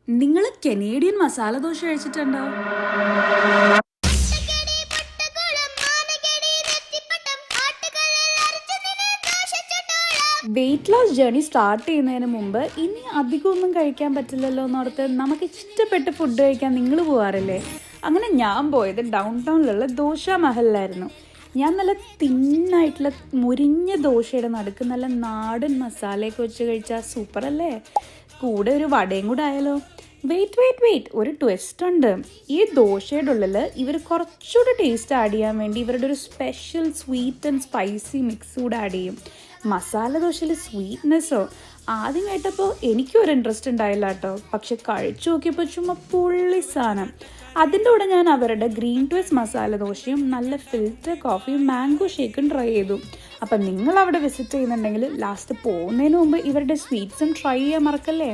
നിങ്ങൾ കനേഡിയൻ മസാല ദോശ കഴിച്ചിട്ടുണ്ടോ? Weight loss journey start ചെയ്യുന്നതിന് മുമ്പ് ഇനി അധികമൊന്നും കഴിക്കാൻ പറ്റില്ലല്ലോ എന്നോർത്ത് നമുക്ക് ഇഷ്ടപ്പെട്ട ഫുഡ് കഴിക്കാൻ നിങ്ങൾ പോകാറില്ലേ? അങ്ങനെ ഞാൻ പോയത് ഡൗൺ ടൗണിലുള്ള ദോശ മഹലിലായിരുന്നു. ഞാൻ നല്ല തിന്നായിട്ടുള്ള മുരിഞ്ഞ ദോശയുടെ നടുക്ക് നല്ല നാടൻ മസാലയൊക്കെ വെച്ച് കഴിച്ചാൽ സൂപ്പറല്ലേ? കൂടെ ഒരു വടയും കൂടെ ആയാലോ? വെയിറ്റ് ഒരു ട്വിസ്റ്റ് ഉണ്ട്. ഈ ദോശയുടെ ഉള്ളിൽ ഇവർ കുറച്ചുകൂടെ ടേസ്റ്റ് ആഡ് ചെയ്യാൻ വേണ്ടി ഇവരുടെ ഒരു special sweet and spicy mix കൂടെ ആഡ് ചെയ്യും. മസാല ദോശയിൽ സ്വീറ്റ്നെസ്സോ ആദ്യം കേട്ടപ്പോൾ എനിക്കും ഒരു ഇൻട്രസ്റ്റ് ഉണ്ടായില്ല കേട്ടോ. പക്ഷെ കഴിച്ചു നോക്കിയപ്പോൾ ചുമ്മാ പൊള്ളി സാധനം. അതിൻ്റെ കൂടെ ഞാൻ അവരുടെ ഗ്രീൻ ട്വിസ്റ്റ് മസാല ദോശയും നല്ല ഫിൽറ്റർ കോഫിയും മാംഗോ ഷേക്കും ട്രൈ ചെയ്തു. അപ്പം നിങ്ങൾ അവിടെ വിസിറ്റ് ചെയ്യുന്നുണ്ടെങ്കിൽ ലാസ്റ്റ് പോകുന്നതിന് മുമ്പ് ഇവരുടെ സ്വീറ്റ്സും ട്രൈ ചെയ്യാൻ മറക്കല്ലേ.